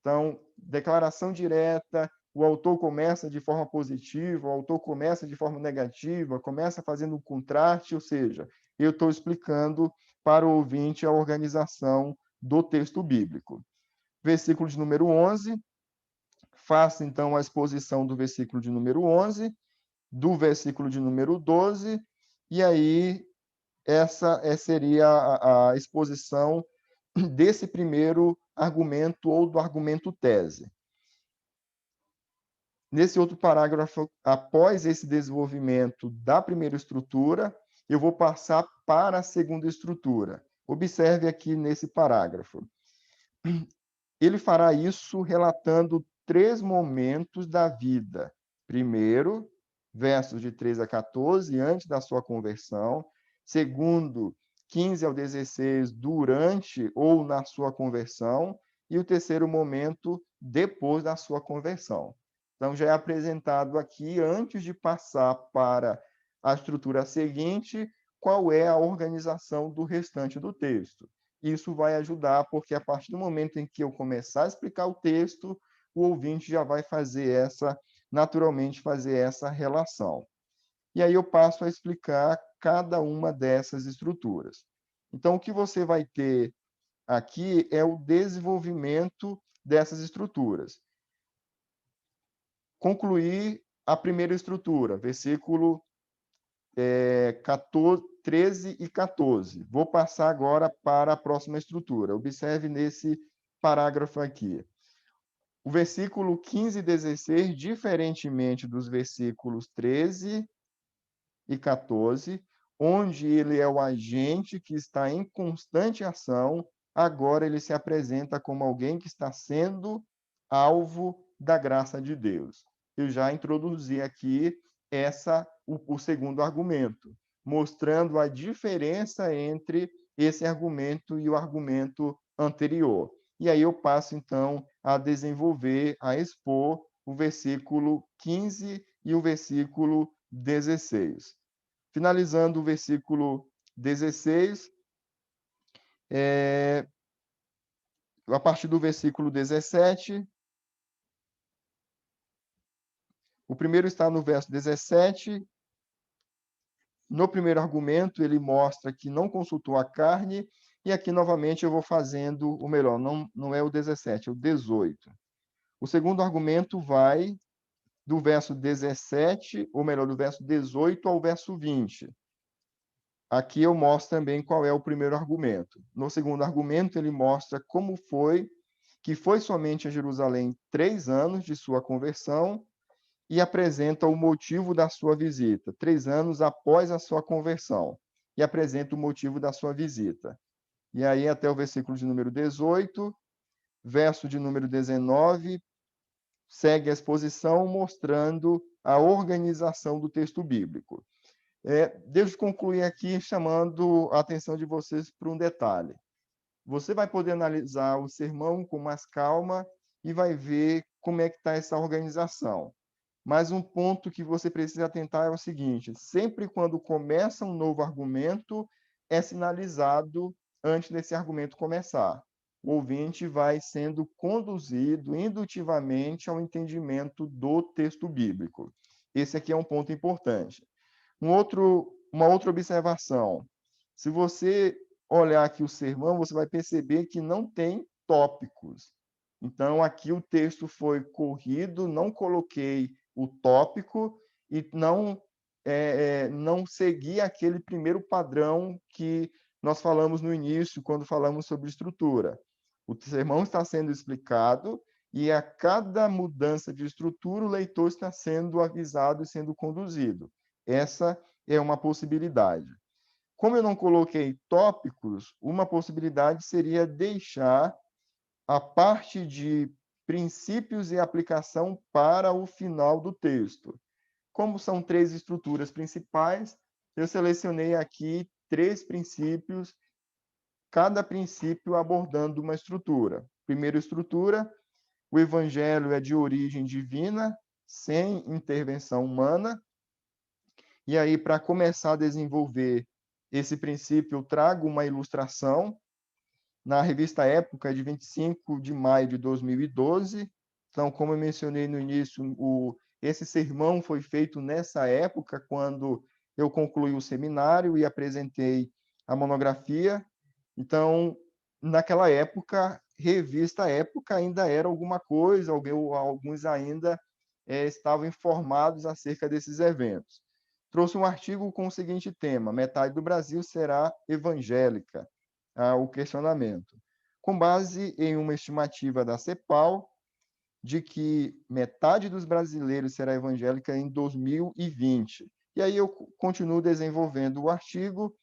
Então, declaração direta, o autor começa de forma positiva, o autor começa de forma negativa, começa fazendo um contraste, ou seja, eu estou explicando para o ouvinte a organização do texto bíblico. Versículo de número 11, faça então a exposição do versículo de número 11, do versículo de número 12, e aí essa seria a exposição desse primeiro argumento ou do argumento tese. Nesse outro parágrafo, após esse desenvolvimento da primeira estrutura, eu vou passar para a segunda estrutura. Observe aqui nesse parágrafo. Ele fará isso relatando 3 momentos da vida. Primeiro, versos de 3 a 14, antes da sua conversão. Segundo, 15 ao 16, durante ou na sua conversão. E o terceiro momento, depois da sua conversão. Então, já é apresentado aqui, antes de passar para a estrutura seguinte, qual é a organização do restante do texto. Isso vai ajudar, porque a partir do momento em que eu começar a explicar o texto, o ouvinte já vai fazer naturalmente fazer essa relação. E aí eu passo a explicar cada uma dessas estruturas. Então, o que você vai ter aqui é o desenvolvimento dessas estruturas. Concluir a primeira estrutura, versículo 13 e 14. Vou passar agora para a próxima estrutura. Observe nesse parágrafo aqui. O versículo 15 e 16, diferentemente dos versículos 13 e 14, onde ele é o agente que está em constante ação, agora ele se apresenta como alguém que está sendo alvo da graça de Deus. Eu já introduzi aqui o segundo argumento, mostrando a diferença entre esse argumento e o argumento anterior. E aí eu passo, então, a desenvolver, a expor o versículo 15 e o versículo 16. Finalizando o versículo 16, a partir do versículo 17, o primeiro está no verso 17. No primeiro argumento, ele mostra que não consultou a carne, e aqui, novamente, eu vou fazendo o melhor, não é o 17, é o 18. O segundo argumento vai do verso 17, ou melhor, do verso 18 ao verso 20. Aqui eu mostro também qual é o primeiro argumento. No segundo argumento, ele mostra como foi que foi somente a Jerusalém 3 anos de sua conversão, e apresenta o motivo da sua visita, 3 anos após a sua conversão, e apresenta o motivo da sua visita. E aí, até o versículo de número 18, verso de número 19, segue a exposição mostrando a organização do texto bíblico. Devo concluir aqui chamando a atenção de vocês para um detalhe. Você vai poder analisar o sermão com mais calma e vai ver como é que está essa organização. Mas um ponto que você precisa atentar é o seguinte: sempre quando começa um novo argumento, é sinalizado antes desse argumento começar. O ouvinte vai sendo conduzido indutivamente ao entendimento do texto bíblico. Esse aqui é um ponto importante. Uma outra observação. Se você olhar aqui o sermão, você vai perceber que não tem tópicos. Então, aqui o texto foi corrido, não coloquei o tópico e não segui aquele primeiro padrão que nós falamos no início, quando falamos sobre estrutura. O sermão está sendo explicado e a cada mudança de estrutura, o leitor está sendo avisado e sendo conduzido. Essa é uma possibilidade. Como eu não coloquei tópicos, uma possibilidade seria deixar a parte de princípios e aplicação para o final do texto. Como são 3 estruturas principais, eu selecionei aqui 3 princípios, cada princípio abordando uma estrutura. Primeira estrutura, o evangelho é de origem divina, sem intervenção humana. E aí, para começar a desenvolver esse princípio, eu trago uma ilustração na revista Época, de 25 de maio de 2012. Então, como eu mencionei no início, esse sermão foi feito nessa época, quando eu concluí o seminário e apresentei a monografia. Então, naquela época, revista Época ainda era alguma coisa, alguns ainda estavam informados acerca desses eventos. Trouxe um artigo com o seguinte tema: metade do Brasil será evangélica. O questionamento. Com base em uma estimativa da CEPAL, de que metade dos brasileiros será evangélica em 2020. E aí eu continuo desenvolvendo o artigo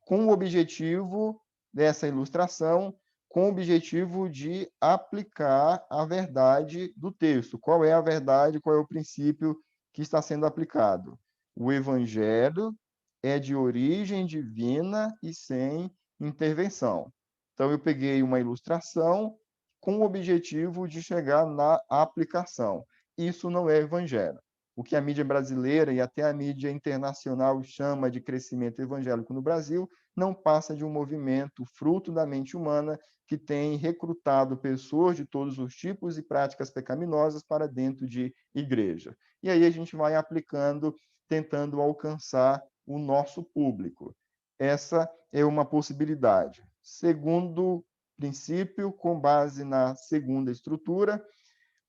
com o objetivo dessa ilustração, com o objetivo de aplicar a verdade do texto. Qual é a verdade, qual é o princípio que está sendo aplicado? O evangelho é de origem divina e sem intervenção. Então, eu peguei uma ilustração com o objetivo de chegar na aplicação. Isso não é evangelho. O que a mídia brasileira e até a mídia internacional chama de crescimento evangélico no Brasil não passa de um movimento fruto da mente humana que tem recrutado pessoas de todos os tipos e práticas pecaminosas para dentro de igreja. E aí a gente vai aplicando, tentando alcançar o nosso público. Essa é uma possibilidade. Segundo princípio, com base na segunda estrutura,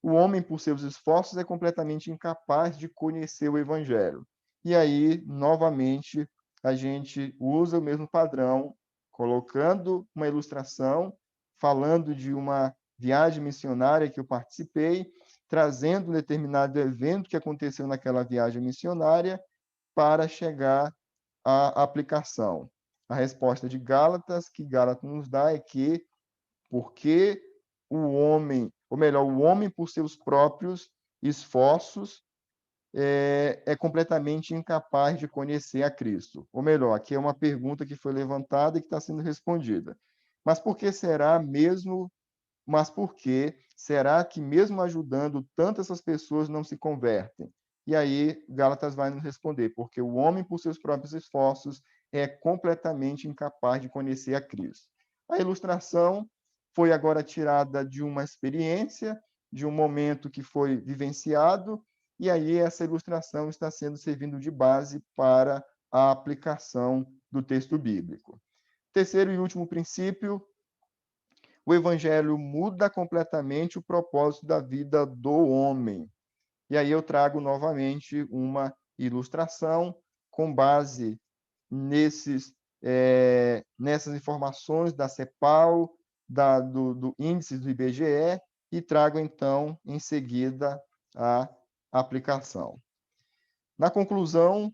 o homem, por seus esforços, é completamente incapaz de conhecer o evangelho. E aí, novamente, a gente usa o mesmo padrão, colocando uma ilustração, falando de uma viagem missionária que eu participei, trazendo um determinado evento que aconteceu naquela viagem missionária para chegar à aplicação. A resposta de Gálatas, que Gálatas nos dá, é que porque o homem, ou melhor, o homem por seus próprios esforços é completamente incapaz de conhecer a Cristo. Ou melhor, aqui é uma pergunta que foi levantada e que está sendo respondida. Mas por que será mesmo? Mas por que será que mesmo ajudando tanto essas pessoas não se convertem? E aí Gálatas vai nos responder: porque o homem por seus próprios esforços é completamente incapaz de conhecer a Cristo. A ilustração foi agora tirada de uma experiência, de um momento que foi vivenciado, e aí essa ilustração está sendo servindo de base para a aplicação do texto bíblico. Terceiro e último princípio: o evangelho muda completamente o propósito da vida do homem. E aí eu trago novamente uma ilustração com base nessas informações da CEPAL, do índice do IBGE, e trago, então, em seguida, a aplicação. Na conclusão,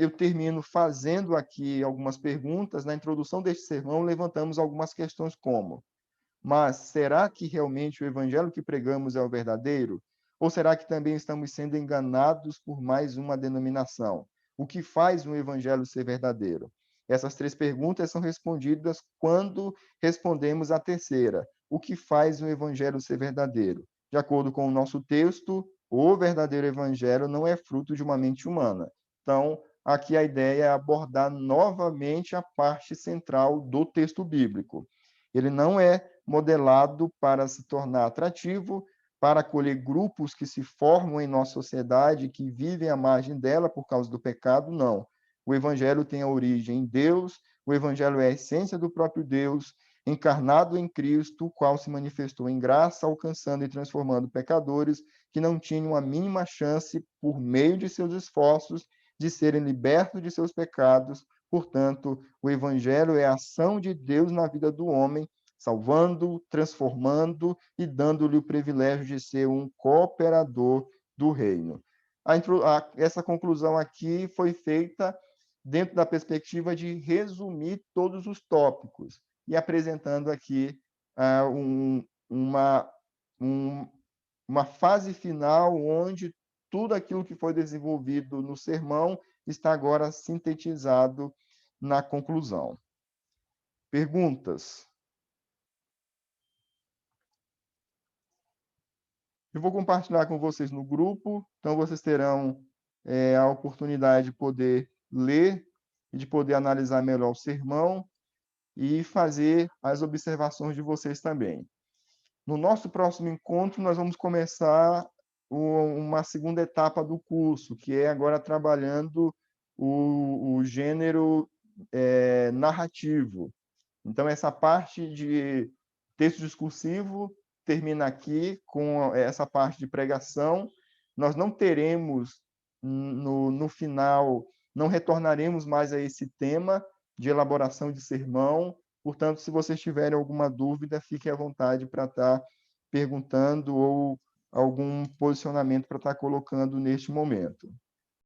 eu termino fazendo aqui algumas perguntas. Na introdução deste sermão, levantamos algumas questões como: mas será que realmente o evangelho que pregamos é o verdadeiro? Ou será que também estamos sendo enganados por mais uma denominação? O que faz um evangelho ser verdadeiro? Essas 3 perguntas são respondidas quando respondemos a terceira: o que faz um evangelho ser verdadeiro? De acordo com o nosso texto, o verdadeiro evangelho não é fruto de uma mente humana. Então, aqui a ideia é abordar novamente a parte central do texto bíblico. Ele não é modelado para se tornar atrativo, para acolher grupos que se formam em nossa sociedade, que vivem à margem dela por causa do pecado, não. O Evangelho tem a origem em Deus, o Evangelho é a essência do próprio Deus, encarnado em Cristo, o qual se manifestou em graça, alcançando e transformando pecadores que não tinham a mínima chance, por meio de seus esforços, de serem libertos de seus pecados. Portanto, o Evangelho é a ação de Deus na vida do homem, salvando, transformando e dando-lhe o privilégio de ser um cooperador do reino. Essa conclusão aqui foi feita dentro da perspectiva de resumir todos os tópicos e apresentando aqui uma fase final onde tudo aquilo que foi desenvolvido no sermão está agora sintetizado na conclusão. Perguntas? Eu vou compartilhar com vocês no grupo, então vocês terão a oportunidade de poder ler e de poder analisar melhor o sermão e fazer as observações de vocês também. No nosso próximo encontro, nós vamos começar uma segunda etapa do curso, que é agora trabalhando o gênero narrativo. Então, essa parte de texto discursivo termina aqui com essa parte de pregação. Nós não teremos, no final, não retornaremos mais a esse tema de elaboração de sermão. Portanto, se vocês tiverem alguma dúvida, fiquem à vontade para estar perguntando ou algum posicionamento para estar colocando neste momento.